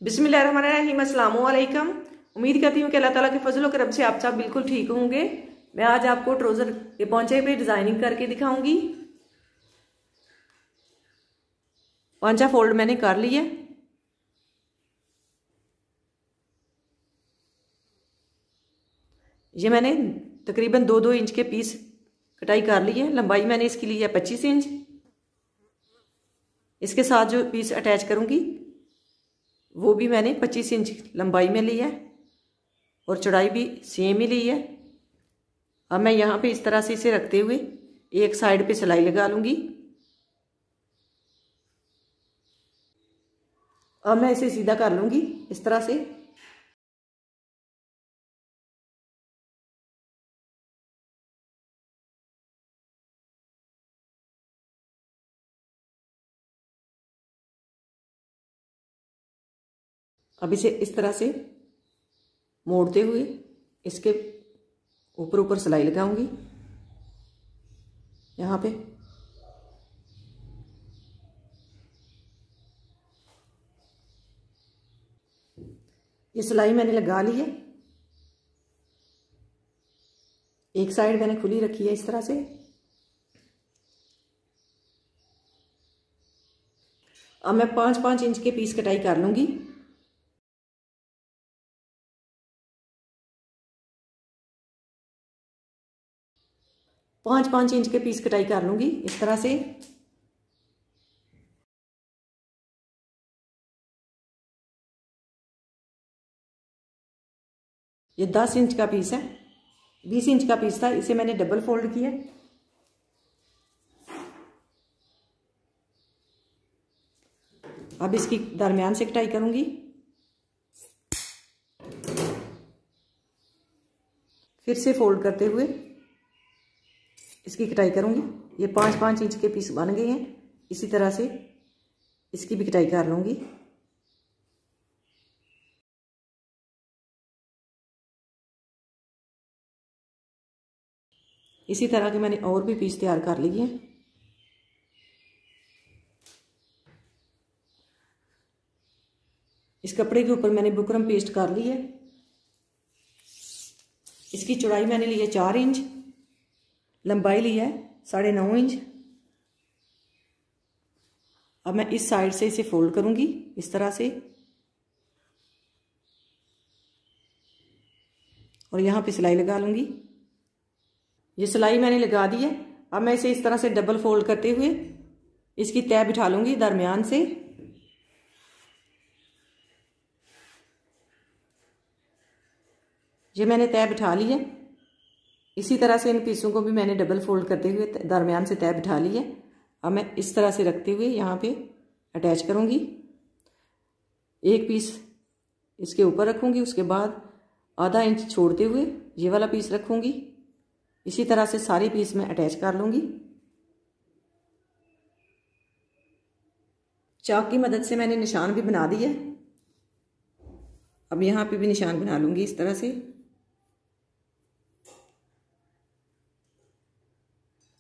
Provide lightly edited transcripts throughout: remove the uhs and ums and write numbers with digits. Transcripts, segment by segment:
बिस्मिल्लाहिर्रहमानिर्रहीम, अस्सलामु अलैकुम। उम्मीद करती हूँ कि अल्लाह ताला के फजल व करम से आप सब बिल्कुल ठीक होंगे। मैं आज आपको ट्राउजर के पौंचे पे डिजाइनिंग करके दिखाऊंगी। पौंचा फोल्ड मैंने कर लिया। ये मैंने तकरीबन 2-2 इंच के पीस कटाई कर ली है। लंबाई मैंने इसकी ली है 25 इंच। इसके साथ जो पीस अटैच करूंगी वो भी मैंने 25 इंच लंबाई में ली है और चौड़ाई भी सेम ही ली है। अब मैं यहाँ पे इस तरह से इसे रखते हुए एक साइड पे सिलाई लगा लूंगी। अब मैं इसे सीधा कर लूंगी इस तरह से। अब इसे इस तरह से मोड़ते हुए इसके ऊपर ऊपर सिलाई लगाऊंगी यहाँ पे। ये सिलाई मैंने लगा ली है। एक साइड मैंने खुली रखी है इस तरह से। अब मैं 5-5 इंच के पीस कटाई कर लूंगी। 5-5 इंच के पीस कटाई कर लूंगी इस तरह से। ये 10 इंच का पीस है, 20 इंच का पीस था। इसे मैंने डबल फोल्ड किया। अब इसकी दरमियान से कटाई करूंगी। फिर से फोल्ड करते हुए इसकी कटाई करूंगी। ये 5-5 इंच के पीस बन गए हैं। इसी तरह से इसकी भी कटाई कर लूंगी। इसी तरह के मैंने और भी पीस तैयार कर लिए हैं। इस कपड़े के ऊपर मैंने बुकरम पेस्ट कर ली है। इसकी चौड़ाई मैंने ली है 4 इंच, लंबाई ली है 9.5 इंच। अब मैं इस साइड से इसे फोल्ड करूंगी इस तरह से और यहाँ पे सिलाई लगा लूंगी। ये सिलाई मैंने लगा दी है। अब मैं इसे इस तरह से डबल फोल्ड करते हुए इसकी तह बिठा लूंगी दरमियान से। ये मैंने तह बिठा ली है। इसी तरह से इन पीसों को भी मैंने डबल फोल्ड करते हुए दरमियान से तह बिठा ली है। अब मैं इस तरह से रखते हुए यहाँ पे अटैच करूंगी। एक पीस इसके ऊपर रखूंगी, उसके बाद आधा इंच छोड़ते हुए ये वाला पीस रखूंगी। इसी तरह से सारी पीस में अटैच कर लूंगी। चाक की मदद से मैंने निशान भी बना दिया। अब यहाँ पे भी निशान बना लूंगी इस तरह से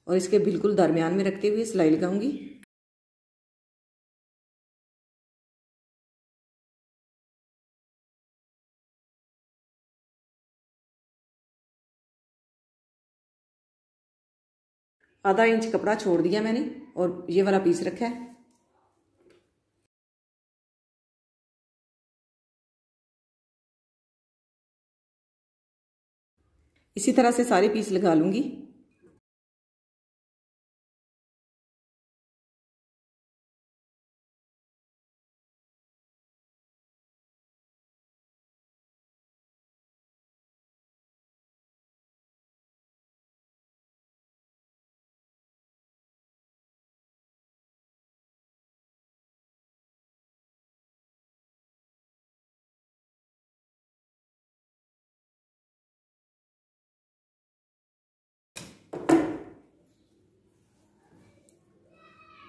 और इसके बिल्कुल दरमियान में रखते हुए सिलाई लगाऊंगी। आधा इंच कपड़ा छोड़ दिया मैंने और ये वाला पीस रखा है। इसी तरह से सारे पीस लगा लूंगी।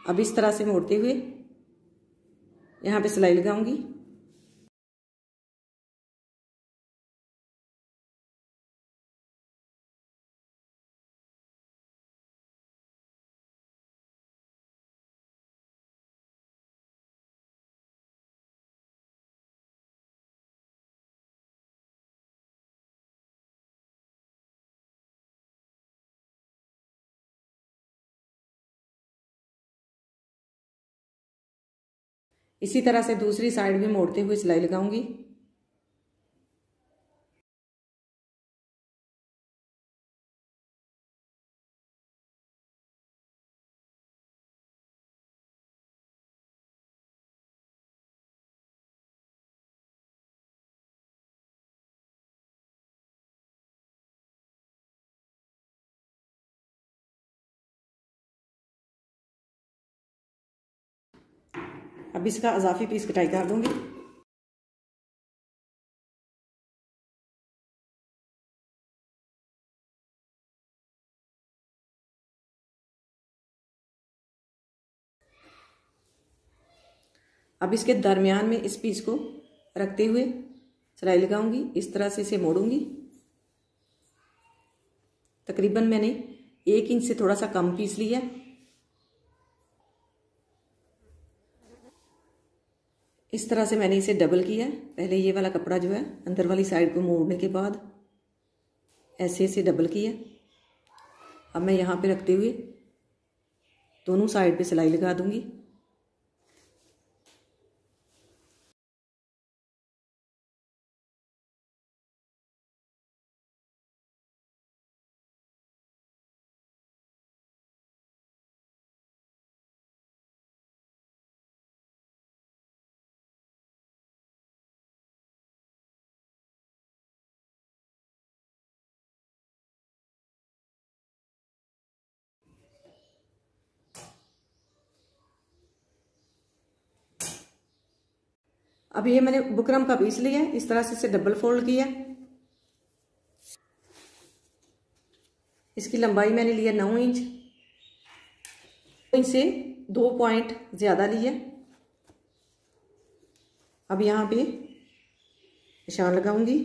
अब इस तरह से मोड़ते हुए यहाँ पे सिलाई लगाऊंगी। इसी तरह से दूसरी साइड भी मोड़ते हुए सिलाई लगाऊंगी। अब इसका इजाफी पीस कटाई कर दूंगी। अब इसके दरमियान में इस पीस को रखते हुए सिलाई लगाऊंगी। इस तरह से इसे मोड़ूंगी। तकरीबन मैंने 1 इंच से थोड़ा सा कम पीस लिया। इस तरह से मैंने इसे डबल किया। पहले ये वाला कपड़ा जो है अंदर वाली साइड को मोड़ने के बाद ऐसे ऐसे डबल किया। अब मैं यहाँ पे रखते हुए दोनों साइड पे सिलाई लगा दूंगी। अब ये मैंने बुकरम का पीस लिया, इस तरह से इसे डबल फोल्ड किया। इसकी लंबाई मैंने लिया 9 इंच, इनसे 2 पॉइंट ज्यादा लिया। अब यहाँ पे निशान लगाऊंगी।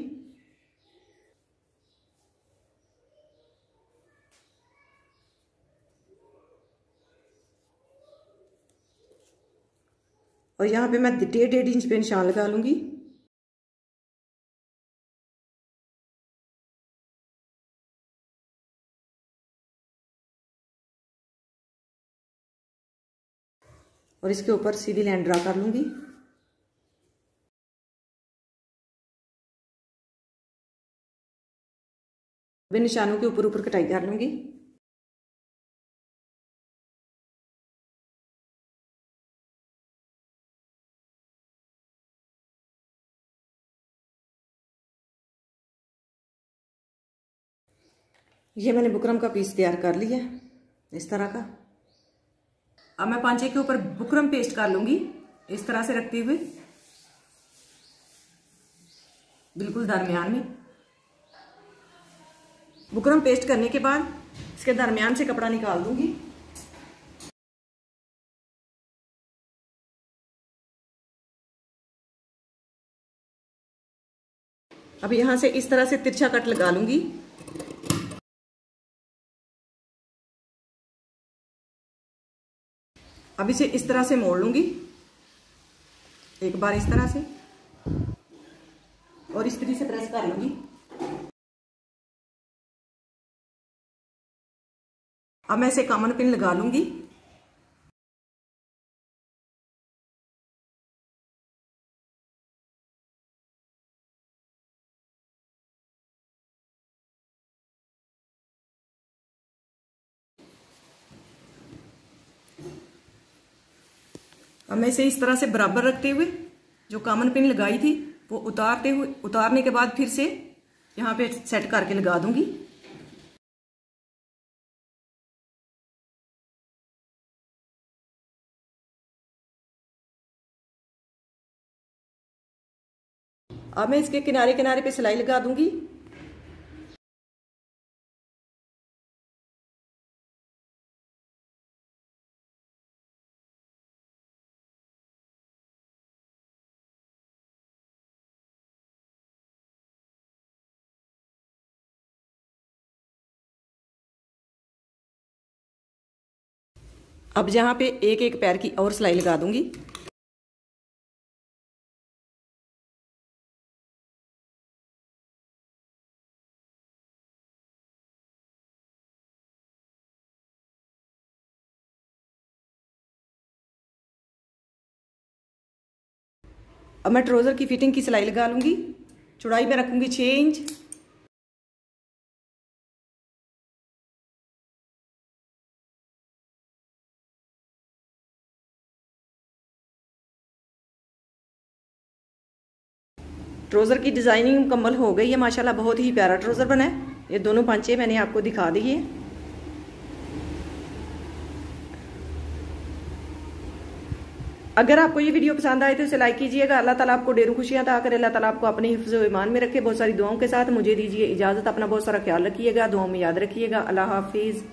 और यहाँ पे मैं 1.5 इंच पे निशान लगा लूंगी। और इसके ऊपर सीधी लाइन ड्रा कर लूंगी। वे निशानों के ऊपर ऊपर कटाई कर लूंगी। ये मैंने बुकरम का पीस तैयार कर लिया इस तरह का। अब मैं पांचे के ऊपर बुकरम पेस्ट कर लूंगी इस तरह से रखते हुए बिल्कुल दरमियान में। बुकरम पेस्ट करने के बाद इसके दरमियान से कपड़ा निकाल दूंगी। अब यहां से इस तरह से तिरछा कट लगा लूंगी। अब इसे इस तरह से मोड़ लूंगी एक बार इस तरह से, और इस तरह से प्रेस कर लूंगी। अब मैं इसे कॉमन पिन लगा लूंगी। अब मैं इसे इस तरह से बराबर रखते हुए जो कॉमन पिन लगाई थी वो उतारने के बाद फिर से यहाँ पे सेट करके लगा दूंगी। अब मैं इसके किनारे किनारे पे सिलाई लगा दूंगी। अब यहाँ पे एक एक पैर की और सिलाई लगा दूंगी। अब मैं ट्राउज़र की फिटिंग की सिलाई लगा लूँगी। चौड़ाई में रखूँगी 6 इंच। ट्राउज़र की डिज़ाइनिंग मुकम्मल हो गई है माशाल्लाह, बहुत ही प्यारा ट्राउज़र बना है। ये दोनों पांचे मैंने आपको दिखा दिए। अगर आपको ये वीडियो पसंद आए तो इसे लाइक कीजिएगा। अल्लाह ताला आपको ढेरों खुशियां अता करे। अल्लाह ताला आपको अपने हिफ्ज़ व ईमान में रखे। बहुत सारी दुआओं के साथ मुझे दीजिए इजाज़त। अपना बहुत सारा ख्याल रखिएगा, दुआओं में याद रखिएगा। अल्लाह हाफिज़।